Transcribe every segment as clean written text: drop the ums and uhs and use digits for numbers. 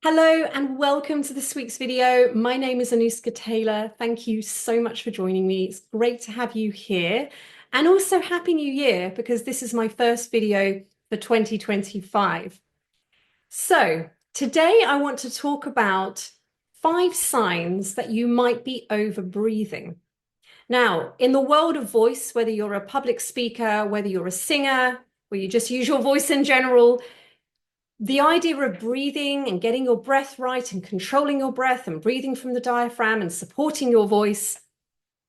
Hello and welcome to this week's video. My name is Anuska Taylor. Thank you so much for joining me. It's great to have you here. And also Happy New Year, because this is my first video for 2025. So today I want to talk about 5 signs that you might be over breathing. Now, in the world of voice, whether you're a public speaker, whether you're a singer, or you just use your voice in general, the idea of breathing and getting your breath right and controlling your breath and breathing from the diaphragm and supporting your voice,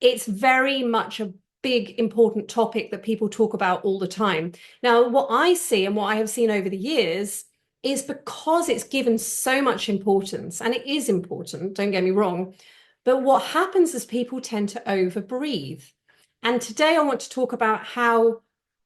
it's very much a big, important topic that people talk about all the time. Now, what I see and what I have seen over the years is because it's given so much importance, and it is important, don't get me wrong, but what happens is people tend to overbreathe. And today I want to talk about how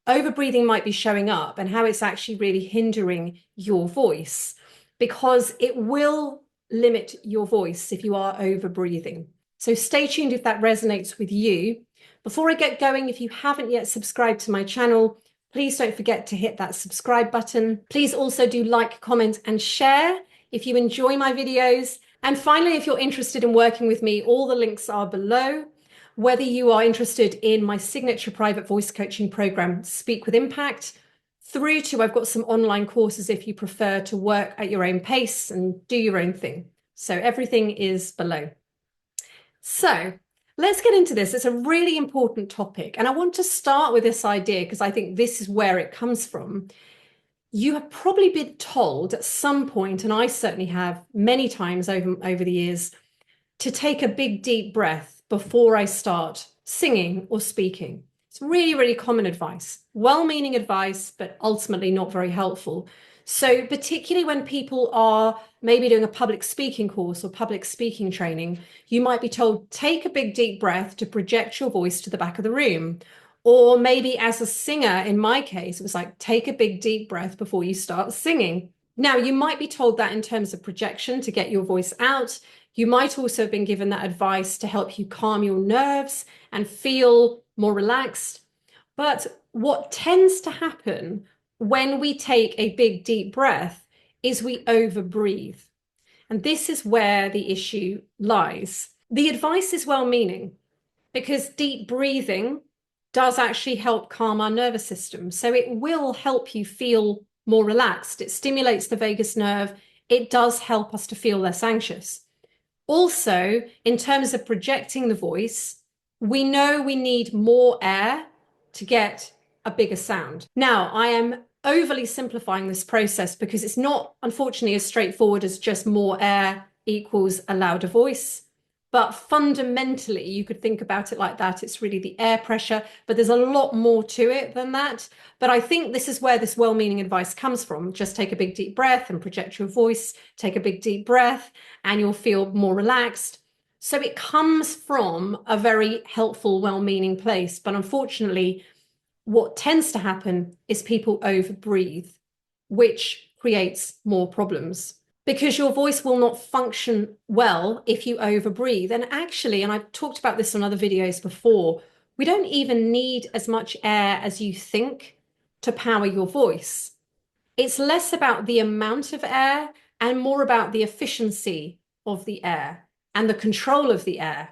overbreathing might be showing up and how it's actually really hindering your voice, because it will limit your voice if you are overbreathing. So stay tuned if that resonates with you. Before I get going, if you haven't yet subscribed to my channel, please don't forget to hit that subscribe button. Please also do like, comment, and share if you enjoy my videos. And finally, if you're interested in working with me, all the links are below. Whether you are interested in my signature private voice coaching program, Speak with Impact, through to I've got some online courses if you prefer to work at your own pace and do your own thing. So everything is below. So let's get into this. It's a really important topic. And I want to start with this idea because I think this is where it comes from. You have probably been told at some point, and I certainly have many times over the years, to take a big deep breath before I start singing or speaking. It's really, really common advice, well-meaning advice, but ultimately not very helpful. So particularly when people are maybe doing a public speaking course or public speaking training, you might be told, take a big deep breath to project your voice to the back of the room. Or maybe as a singer, in my case, it was like, take a big deep breath before you start singing. Now, you might be told that in terms of projection to get your voice out. You might also have been given that advice to help you calm your nerves and feel more relaxed. But what tends to happen when we take a big deep breath is we overbreathe. And this is where the issue lies. The advice is well-meaning because deep breathing does actually help calm our nervous system. So it will help you feel more relaxed. It stimulates the vagus nerve. It does help us to feel less anxious. Also, in terms of projecting the voice, we know we need more air to get a bigger sound. Now, I am overly simplifying this process because it's not, unfortunately, as straightforward as just more air equals a louder voice. But fundamentally, you could think about it like that. It's really the air pressure, but there's a lot more to it than that. But I think this is where this well-meaning advice comes from. Just take a big deep breath and project your voice. Take a big deep breath and you'll feel more relaxed. So it comes from a very helpful, well-meaning place. But unfortunately, what tends to happen is people overbreathe, which creates more problems, because your voice will not function well if you overbreathe. And actually, and I've talked about this on other videos before, we don't even need as much air as you think to power your voice. It's less about the amount of air and more about the efficiency of the air and the control of the air.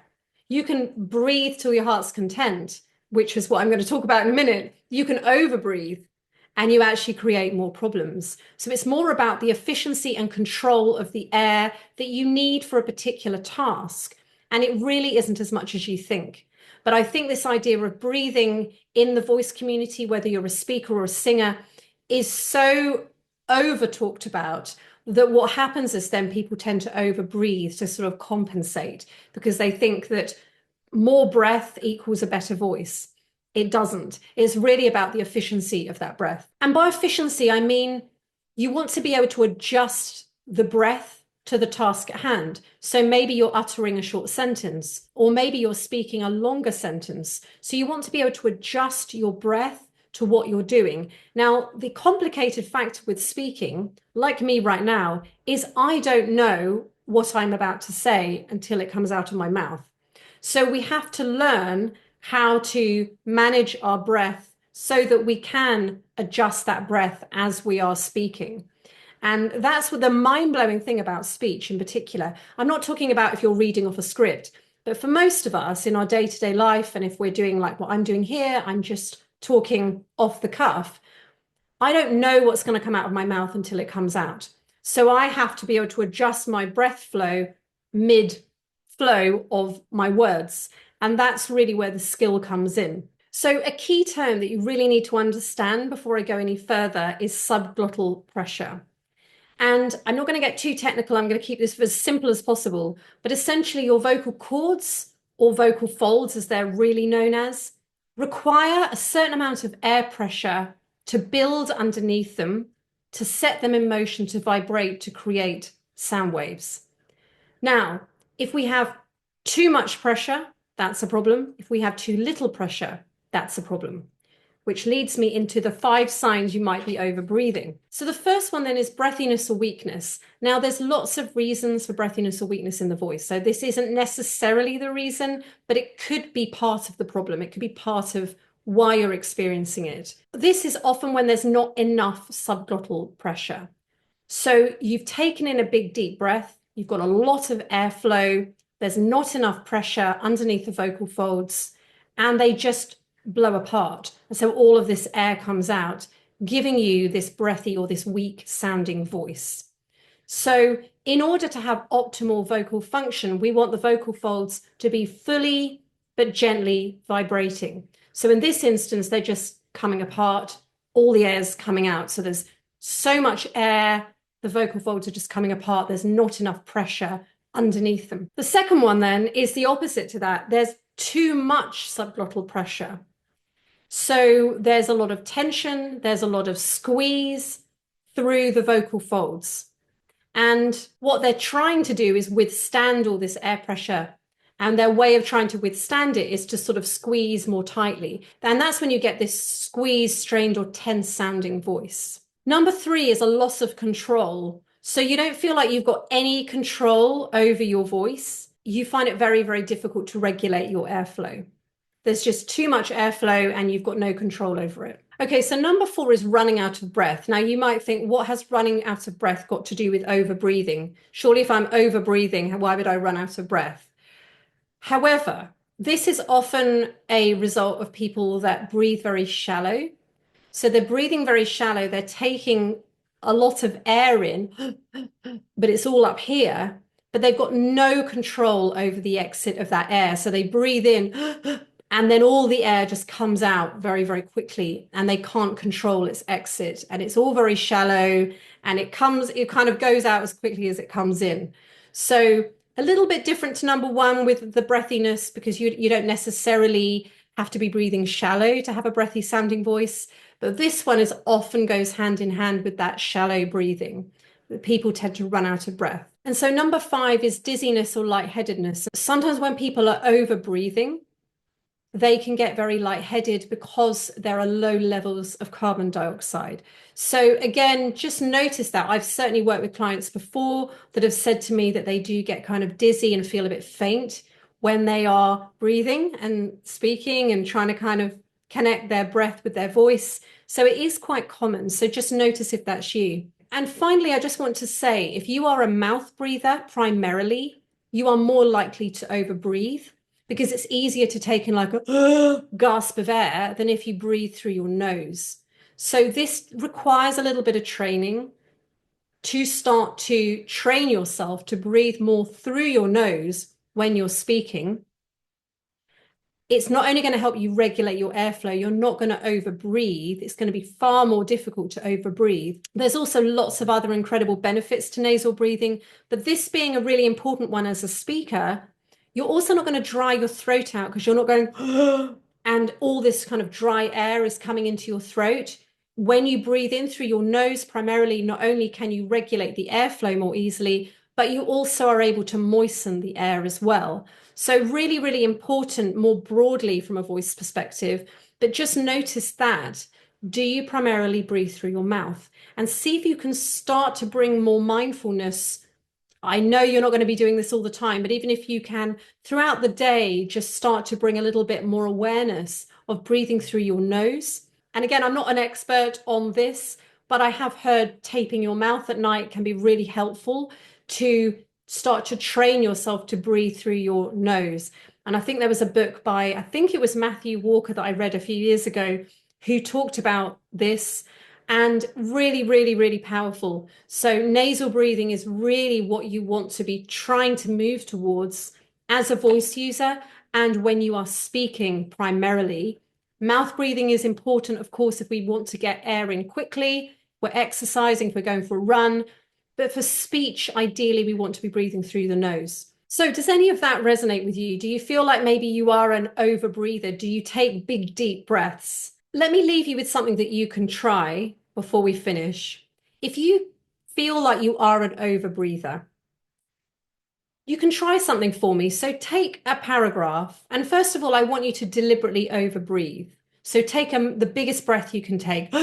You can breathe to your heart's content, which is what I'm going to talk about in a minute. You can overbreathe and you actually create more problems. So it's more about the efficiency and control of the air that you need for a particular task. And it really isn't as much as you think. But I think this idea of breathing in the voice community, whether you're a speaker or a singer, is so over talked about that what happens is then people tend to overbreathe to sort of compensate because they think that more breath equals a better voice. It doesn't. It's really about the efficiency of that breath. And by efficiency, I mean you want to be able to adjust the breath to the task at hand. So maybe you're uttering a short sentence, or maybe you're speaking a longer sentence. So you want to be able to adjust your breath to what you're doing. Now, the complicated factor with speaking, like me right now, is I don't know what I'm about to say until it comes out of my mouth. So we have to learn how to manage our breath so that we can adjust that breath as we are speaking. And that's what the mind-blowing thing about speech in particular. I'm not talking about if you're reading off a script, but for most of us in our day-to-day life, and if we're doing like what I'm doing here, I'm just talking off the cuff. I don't know what's going to come out of my mouth until it comes out. So I have to be able to adjust my breath flow mid flow of my words. And that's really where the skill comes in. So a key term that you really need to understand before I go any further is subglottal pressure. And I'm not going to get too technical. I'm going to keep this as simple as possible. But essentially, your vocal cords or vocal folds, as they're really known as, require a certain amount of air pressure to build underneath them, to set them in motion, to vibrate, to create sound waves. Now, if we have too much pressure, that's a problem. If we have too little pressure, that's a problem, which leads me into the 5 signs you might be overbreathing. So the first one then is breathiness or weakness. Now, there's lots of reasons for breathiness or weakness in the voice. So this isn't necessarily the reason, but it could be part of the problem. It could be part of why you're experiencing it. This is often when there's not enough subglottal pressure. So you've taken in a big deep breath, you've got a lot of airflow, there's not enough pressure underneath the vocal folds, and they just blow apart. And so all of this air comes out, giving you this breathy or this weak sounding voice. So in order to have optimal vocal function, we want the vocal folds to be fully but gently vibrating. So in this instance, they're just coming apart, all the air's coming out. So there's so much air, the vocal folds are just coming apart. There's not enough pressure underneath them. The second one then is the opposite to that. There's too much subglottal pressure. So there's a lot of tension, there's a lot of squeeze through the vocal folds. And what they're trying to do is withstand all this air pressure. And their way of trying to withstand it is to sort of squeeze more tightly. And that's when you get this squeezed, strained, or tense sounding voice. Number 3 is a loss of control. So you don't feel like you've got any control over your voice. You find it very, very difficult to regulate your airflow. There's just too much airflow and you've got no control over it. Okay, so number 4 is running out of breath. Now you might think, what has running out of breath got to do with overbreathing? Surely if I'm overbreathing, why would I run out of breath? However, this is often a result of people that breathe very shallow. So they're breathing very shallow. They're taking a lot of air in, but it's all up here, but they've got no control over the exit of that air. So they breathe in and then all the air just comes out very, very quickly and they can't control its exit. And it's all very shallow and it kind of goes out as quickly as it comes in. So a little bit different to number 1 with the breathiness, because you don't necessarily have to be breathing shallow to have a breathy sounding voice. But this one often goes hand in hand with that shallow breathing. People tend to run out of breath. And so number 5 is dizziness or lightheadedness. Sometimes when people are over breathing, they can get very lightheaded because there are low levels of carbon dioxide. So again, just notice that. I've certainly worked with clients before that have said to me that they do get kind of dizzy and feel a bit faint when they are breathing and speaking and trying to kind of connect their breath with their voice. So it is quite common. So just notice if that's you. And finally, I just want to say, if you are a mouth breather primarily, you are more likely to overbreathe, because it's easier to take in like a gasp of air than if you breathe through your nose. So this requires a little bit of training to start to train yourself to breathe more through your nose when you're speaking. It's not only going to help you regulate your airflow, you're not going to overbreathe. It's going to be far more difficult to overbreathe. There's also lots of other incredible benefits to nasal breathing, but this being a really important one as a speaker, you're also not going to dry your throat out because you're not going and all this kind of dry air is coming into your throat. When you breathe in through your nose, primarily, not only can you regulate the airflow more easily, but you also are able to moisten the air as well. So really, really important more broadly from a voice perspective, but just notice that. Do you primarily breathe through your mouth? And see if you can start to bring more mindfulness. I know you're not going to be doing this all the time, but even if you can, throughout the day, just start to bring a little bit more awareness of breathing through your nose. And again, I'm not an expert on this. but I have heard taping your mouth at night can be really helpful to start to train yourself to breathe through your nose. And I think there was a book by, I think it was Matthew Walker that I read a few years ago, who talked about this, and really, really, really powerful. So nasal breathing is really what you want to be trying to move towards as a voice user and when you are speaking primarily. Mouth breathing is important, of course, if we want to get air in quickly, we're exercising, if we're going for a run. But for speech, ideally, we want to be breathing through the nose. So does any of that resonate with you? Do you feel like maybe you are an overbreather? Do you take big, deep breaths? Let me leave you with something that you can try before we finish. If you feel like you are an overbreather, you can try something for me. So take a paragraph, and first of all, I want you to deliberately overbreathe. So take the biggest breath you can take.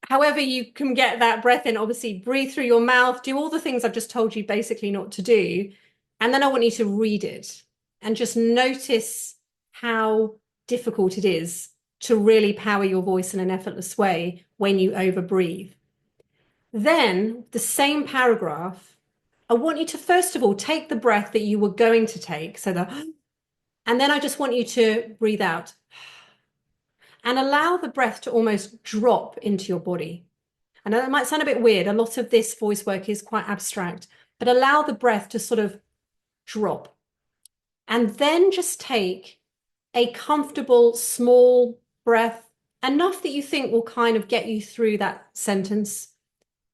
However you can get that breath in, obviously breathe through your mouth, do all the things I've just told you basically not to do. And then I want you to read it and just notice how difficult it is to really power your voice in an effortless way when you overbreathe. Then the same paragraph, I want you to first of all take the breath that you were going to take, and then I just want you to breathe out and allow the breath to almost drop into your body. I know that might sound a bit weird. A lot of this voice work is quite abstract, but allow the breath to sort of drop. And then just take a comfortable, small breath, enough that you think will kind of get you through that sentence,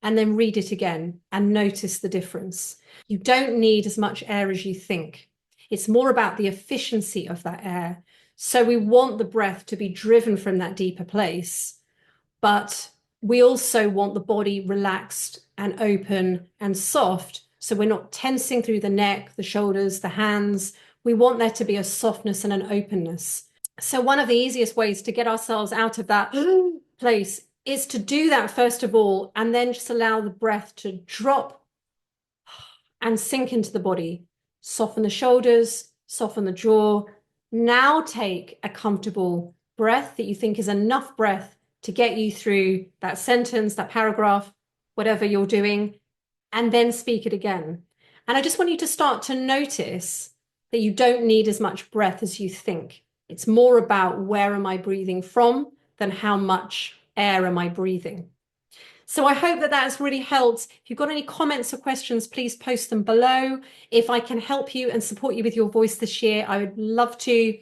and then read it again and notice the difference. You don't need as much air as you think. It's more about the efficiency of that air. So we want the breath to be driven from that deeper place, but we also want the body relaxed and open and soft. So we're not tensing through the neck, the shoulders, the hands. We want there to be a softness and an openness. So one of the easiest ways to get ourselves out of that place is to do that first of all, and then just allow the breath to drop and sink into the body. Soften the shoulders, soften the jaw. Now take a comfortable breath that you think is enough breath to get you through that sentence, that paragraph, whatever you're doing, and then speak it again. And I just want you to start to notice that you don't need as much breath as you think. It's more about where am I breathing from than how much air am I breathing. So I hope that has really helped. If you've got any comments or questions, please post them below. If I can help you and support you with your voice this year, I would love to.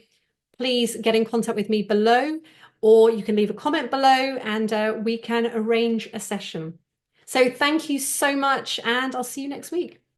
Please get in contact with me below, or you can leave a comment below and we can arrange a session. So thank you so much, and I'll see you next week.